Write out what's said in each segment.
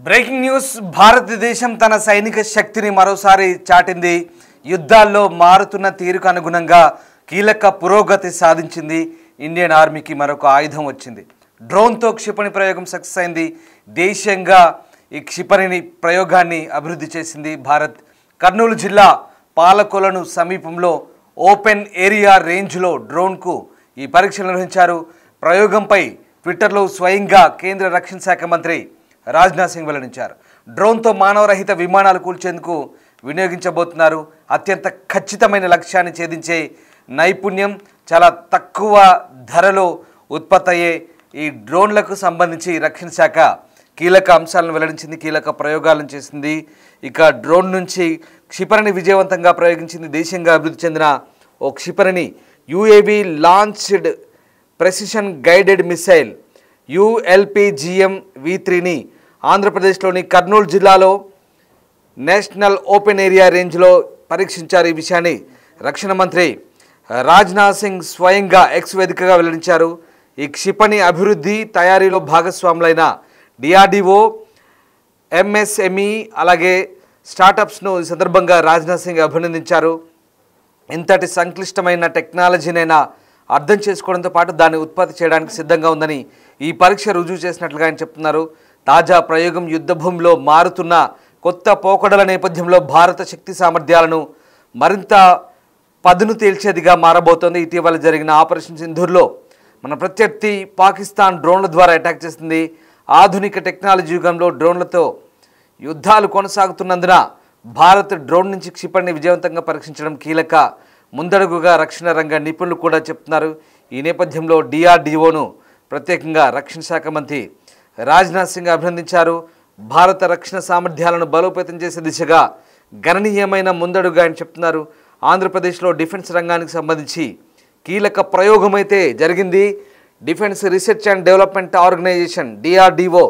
Breaking news భారతదేశం తన సైనిక శక్తిని మరోసారి చాటింది. యుద్ధాల్లో మారుతున్న తీరుకు అనుగుణంగా కీలక పురోగతి సాధించింది. ఇండియన్ ఆర్మీకి మరొక ఆయుధం వచ్చింది. డ్రోన్తో క్షిపణి ప్రయోగం సక్సెస్ అయింది. దేశీయంగా ఈ క్షిపణిని ప్రయోగాన్ని అభివృద్ధి చేసింది భారత్. కర్నూలు జిల్లా పాలకొలను సమీపంలో ఓపెన్ ఏరియా రేంజ్లో డ్రోన్కు ఈ పరీక్షలు నిర్వహించారు. ప్రయోగంపై ట్విట్టర్లో స్వయంగా కేంద్ర రక్షణ శాఖ మంత్రి రాజ్నాథ్ సింగ్ వెల్లడించారు. డ్రోన్తో మానవరహిత విమానాలు కూల్చేందుకు వినియోగించబోతున్నారు. అత్యంత ఖచ్చితమైన లక్ష్యాన్ని ఛేదించే నైపుణ్యం, చాలా తక్కువ ధరలో ఉత్పత్తి అయ్యే ఈ డ్రోన్లకు సంబంధించి రక్షణ శాఖ కీలక అంశాలను వెల్లడించింది, కీలక ప్రయోగాలను చేసింది. ఇక డ్రోన్ నుంచి క్షిపణిని విజయవంతంగా ప్రయోగించింది. దేశీయంగా అభివృద్ధి చెందిన ఓ క్షిపణిని UAV launched precision guided missile ULPGM V3ని ఆంధ్రప్రదేశ్లోని కర్నూలు జిల్లాలో నేషనల్ ఓపెన్ ఏరియా రేంజ్లో పరీక్షించారు. ఈ విషయాన్ని రక్షణ మంత్రి రాజ్నాథ్ సింగ్ స్వయంగా ఎక్స్ వేదికగా వెల్లడించారు. ఈ క్షిపణి అభివృద్ధి తయారీలో భాగస్వాములైన DRDO, MSME అలాగే స్టార్టప్స్ను ఈ సందర్భంగా రాజ్నాథ్ సింగ్ అభినందించారు. ఇంతటి సంక్లిష్టమైన టెక్నాలజీనైనా అర్థం చేసుకోవడంతో పాటు దాన్ని ఉత్పత్తి చేయడానికి సిద్ధంగా ఉందని ఈ పరీక్ష రుజువు చేసినట్లుగా ఆయన చెప్తున్నారు. తాజా ప్రయోగం యుద్ధభూమిలో మారుతున్న కొత్త పోకడల నేపథ్యంలో భారత శక్తి సామర్థ్యాలను మరింత పదును తేల్చేదిగా మారబోతోంది. ఇటీవల జరిగిన ఆపరేషన్ సింధూర్లో మన ప్రత్యర్థి పాకిస్తాన్ డ్రోన్ల ద్వారా అటాక్ చేసింది. ఆధునిక టెక్నాలజీ యుగంలో డ్రోన్లతో యుద్ధాలు కొనసాగుతున్నందున భారత్ డ్రోన్ నుంచి క్షిపణిని విజయవంతంగా పరీక్షించడం కీలక ముందడుగుగా రక్షణ రంగ నిపుణులు కూడా చెప్తున్నారు. ఈ నేపథ్యంలో DRDOను ప్రత్యేకంగా రక్షణ శాఖ మంత్రి రాజ్నాథ్ సింగ్ అభినందించారు. భారత రక్షణ సామర్థ్యాలను బలోపేతం చేసే దిశగా గణనీయమైన ముందడుగా ఆయన చెప్తున్నారు. ఆంధ్రప్రదేశ్లో డిఫెన్స్ రంగానికి సంబంధించి కీలక ప్రయోగం అయితే జరిగింది. Defence research and development organisation DRDO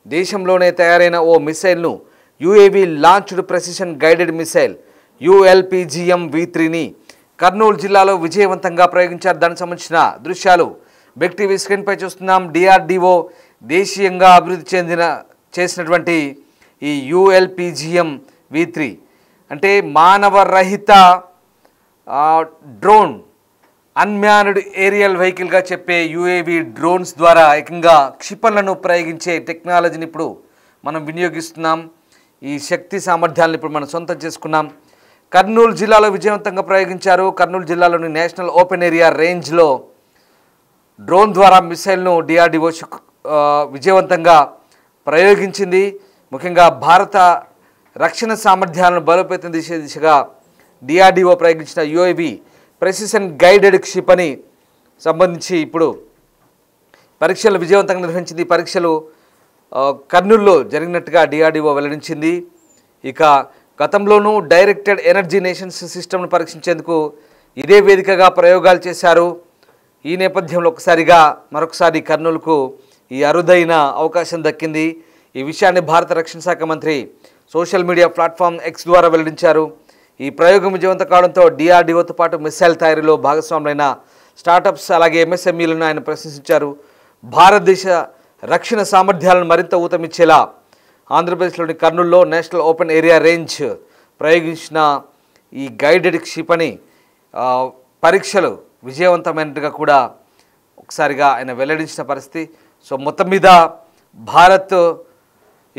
దేశంలోనే తయారైన ఓ మిసైల్ను UAV launched precision guided missile ULPGM V3ని కర్నూలు జిల్లాలో విజయవంతంగా ప్రయోగించారు. దానికి సంబంధించిన దృశ్యాలు బిగ్ టీవీ స్క్రీన్పై చూస్తున్నాం. DRDO దేశీయంగా అభివృద్ధి చేసినటువంటి ఈ ULPGM V3 అంటే మానవరహిత డ్రోన్, అన్మ్యాన్డ్ ఏరియల్ వెహికల్గా చెప్పే UAV డ్రోన్స్ ద్వారా ఏకంగా క్షిపణులను ప్రయోగించే టెక్నాలజీని ఇప్పుడు మనం వినియోగిస్తున్నాం. ఈ శక్తి సామర్థ్యాలను ఇప్పుడు మనం సొంతం చేసుకున్నాం. కర్నూలు జిల్లాలో విజయవంతంగా ప్రయోగించారు. కర్నూలు జిల్లాలోని నేషనల్ ఓపెన్ ఏరియా రేంజ్లో డ్రోన్ ద్వారా మిసైల్ను DRDO విజయవంతంగా ప్రయోగించింది. ముఖ్యంగా భారత రక్షణ సామర్థ్యాలను బలోపేతం చేసే దిశగా DRDO ప్రయోగించిన UAV ప్రెసిషన్ గైడెడ్ క్షిపణి సంబంధించి ఇప్పుడు పరీక్షలు విజయవంతంగా నిర్వహించింది. పరీక్షలు కర్నూలులో జరిగినట్టుగా DRDO వెల్లడించింది. ఇక గతంలోనూ డైరెక్టెడ్ ఎనర్జీ నేషన్స్ సిస్టమ్ను పరీక్షించేందుకు ఇదే వేదికగా ప్రయోగాలు చేశారు. ఈ నేపథ్యంలో మరొకసారి కర్నూలుకు ఈ అరుదైన అవకాశం దక్కింది. ఈ విషయాన్ని భారత రక్షణ శాఖ మంత్రి సోషల్ మీడియా ప్లాట్ఫామ్ X ద్వారా వెల్లడించారు. ఈ ప్రయోగం విజయవంతం కావడంతో DRDOతో పాటు మిసైల్ తయారీలో భాగస్వాములైన స్టార్టప్స్ అలాగే MSMEలను ఆయన ప్రశంసించారు. భారతదేశ రక్షణ సామర్థ్యాలను మరింత ఊతమిచ్చేలా ఆంధ్రప్రదేశ్లోని కర్నూలులో నేషనల్ ఓపెన్ ఏరియా రేంజ్ ప్రయోగించిన ఈ గైడెడ్ క్షిపణి పరీక్షలు విజయవంతమైనట్టుగా కూడా ఒకసారిగా ఆయన వెల్లడించిన పరిస్థితి. సో మొత్తం మీద భారత్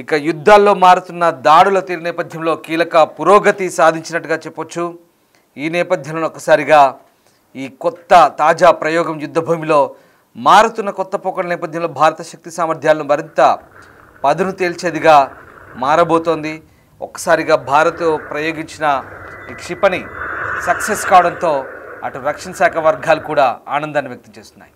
ఇక యుద్ధాల్లో మారుతున్న దాడుల తీరు నేపథ్యంలో కీలక పురోగతి సాధించినట్టుగా చెప్పొచ్చు. ఈ నేపథ్యంలో ఒకసారిగా ఈ తాజా ప్రయోగం యుద్ధభూమిలో మారుతున్న కొత్త పోకడల నేపథ్యంలో భారత శక్తి సామర్థ్యాలను మరింత పదును తేల్చేదిగా మారబోతోంది. ఒక్కసారిగా భారత్ ప్రయోగించిన ఈ క్షిపణి సక్సెస్ కావడంతో అటు రక్షణ శాఖ వర్గాలు కూడా ఆనందాన్ని వ్యక్తం చేస్తున్నాయి.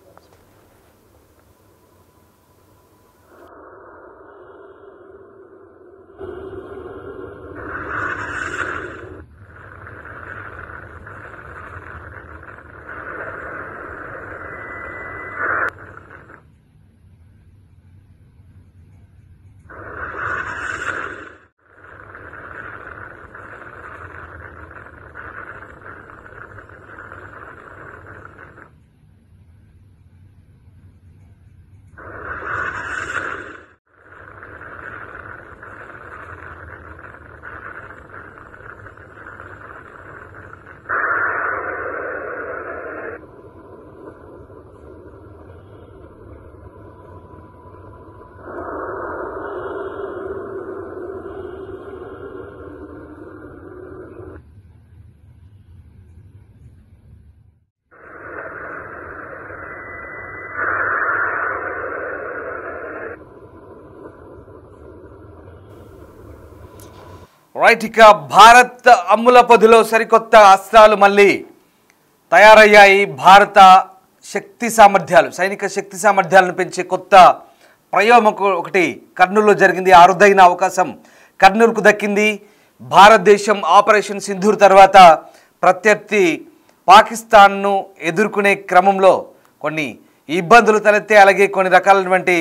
రైట్, ఇక భారత్ అమ్ముల పొదిలో సరికొత్త అస్త్రాలు మళ్ళీ తయారయ్యాయి. భారత శక్తి సామర్థ్యాలు, సైనిక శక్తి సామర్థ్యాలను పెంచే కొత్త ప్రయోగం ఒకటి కర్నూలులో జరిగింది. అరుదైన అవకాశం కర్నూలుకు దక్కింది. భారతదేశం ఆపరేషన్ సింధూర్ తర్వాత ప్రత్యర్థి పాకిస్తాన్ను ఎదుర్కొనే క్రమంలో కొన్ని ఇబ్బందులు తలెత్తే, అలాగే కొన్ని రకాలైనటువంటి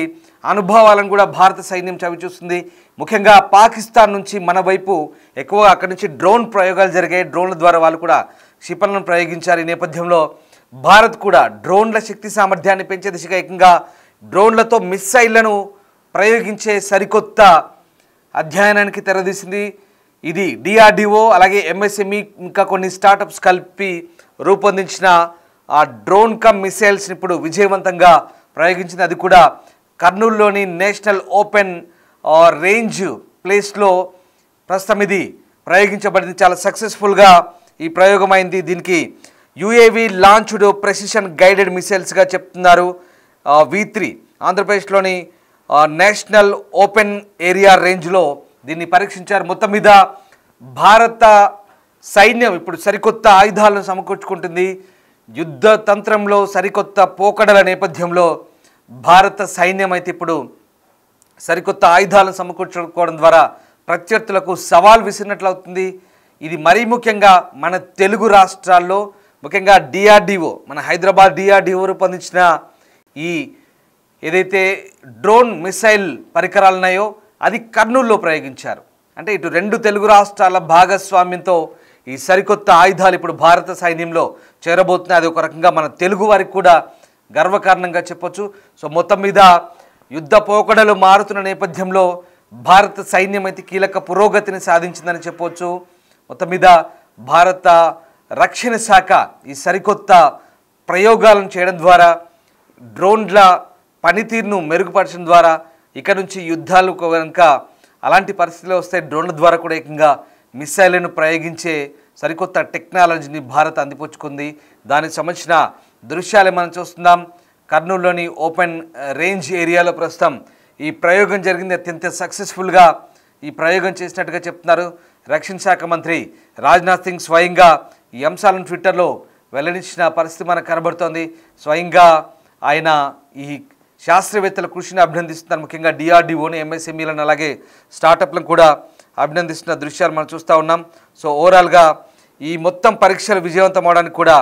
అనుభవాలను కూడా భారత సైన్యం చవిచూస్తుంది. ముఖ్యంగా పాకిస్తాన్ నుంచి మన వైపు ఎక్కువగా అక్కడి నుంచి డ్రోన్ ప్రయోగాలు జరిగాయి. డ్రోన్ల ద్వారా వాళ్ళు కూడా క్షిపణులను ప్రయోగించారు. ఈ నేపథ్యంలో భారత్ కూడా డ్రోన్ల శక్తి సామర్థ్యాన్ని పెంచే దిశగా ఏకంగా డ్రోన్లతో మిస్సైళ్లను ప్రయోగించే సరికొత్త అధ్యయనానికి తెరదీసింది. ఇది డిఆర్డిఓ అలాగే ఎంఎస్ఎంఈ ఇంకా కొన్ని స్టార్టప్స్ కలిపి రూపొందించిన ఆ డ్రోన్ కమ్ మిసైల్స్ని ఇప్పుడు విజయవంతంగా ప్రయోగించింది. అది కూడా కర్నూలులోని నేషనల్ ఓపెన్ రేంజ్ ప్లేస్లో ప్రస్తుతం ఇది ప్రయోగించబడింది. చాలా సక్సెస్ఫుల్గా ఈ ప్రయోగం అయింది. దీనికి యుఏవి లాంచ్డ్ ప్రెసిషన్ గైడెడ్ మిసైల్స్గా చెప్తున్నారు. V3 ఆంధ్రప్రదేశ్లోని నేషనల్ ఓపెన్ ఏరియా రేంజ్లో దీన్ని పరీక్షించారు. మొత్తం మీద భారత సైన్యం ఇప్పుడు సరికొత్త ఆయుధాలను సమకూర్చుకుంటుంది. యుద్ధ తంత్రంలో సరికొత్త పోకడల నేపథ్యంలో భారత సైన్యం అయితే ఇప్పుడు సరికొత్త ఆయుధాలను సమకూర్చుకోవడం ద్వారా ప్రత్యర్థులకు సవాల్ విసిరినట్లు అవుతుంది. ఇది మరీ ముఖ్యంగా మన తెలుగు రాష్ట్రాల్లో, ముఖ్యంగా డిఆర్డిఓ, మన హైదరాబాద్ డిఆర్డిఓ రూపొందించిన ఈ ఏదైతే డ్రోన్ మిసైల్ పరికరాలు ఉన్నాయో అది కర్నూలులో ప్రయోగించారు. అంటే ఇటు రెండు తెలుగు రాష్ట్రాల భాగస్వామ్యంతో ఈ సరికొత్త ఆయుధాలు ఇప్పుడు భారత సైన్యంలో చేరబోతున్నాయి. అది ఒక రకంగా మన తెలుగు వారికి కూడా గర్వకారణంగా చెప్పొచ్చు. సో మొత్తం మీద యుద్ధ పోకడలు మారుతున్న నేపథ్యంలో భారత సైన్యం అయితే కీలక పురోగతిని సాధించిందని చెప్పవచ్చు. మొత్తం మీద భారత రక్షణ శాఖ ఈ సరికొత్త ప్రయోగాలను చేయడం ద్వారా, డ్రోన్ల పనితీరును మెరుగుపరచడం ద్వారా ఇక నుంచి యుద్ధాలు కనుక అలాంటి పరిస్థితులు వస్తే డ్రోన్ల ద్వారా కూడా ఏకంగా మిసైళ్లను ప్రయోగించే సరికొత్త టెక్నాలజీని భారత్ అందిపుచ్చుకుంది. దానికి సంబంధించిన దృశ్యాలు మనం చూస్తున్నాం. కర్నూలులోని ఓపెన్ రేంజ్ ఏరియాలో ప్రస్తుతం ఈ ప్రయోగం జరిగింది. అత్యంత సక్సెస్ఫుల్గా ఈ ప్రయోగం చేసినట్టుగా చెప్తున్నారు. రక్షణ శాఖ మంత్రి రాజ్నాథ్ సింగ్ స్వయంగా ఈ అంశాలను ట్విట్టర్లో వెల్లడించిన పరిస్థితి మనకు కనబడుతోంది. స్వయంగా ఆయన ఈ శాస్త్రవేత్తల కృషిని అభినందిస్తున్నారు. ముఖ్యంగా డిఆర్డిఓని, ఎంఎస్ఎంఈలను అలాగే స్టార్టప్లను కూడా అభినందిస్తున్న దృశ్యాలు మనం చూస్తూ ఉన్నాం. సో ఓవరాల్గా ఈ మొత్తం పరీక్షలు విజయవంతం అవడానికి కూడా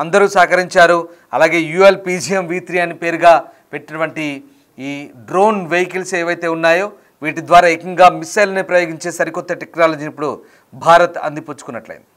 అందరూ సహకరించారు. అలాగే ULPGM V3 అని పేరుగా పెట్టినటువంటి ఈ డ్రోన్ వెహికల్స్ ఏవైతే ఉన్నాయో వీటి ద్వారా ఏకంగా మిసైల్ని ప్రయోగించే సరికొత్త టెక్నాలజీని ఇప్పుడు భారత్ అందిపుచ్చుకున్నట్లయింది.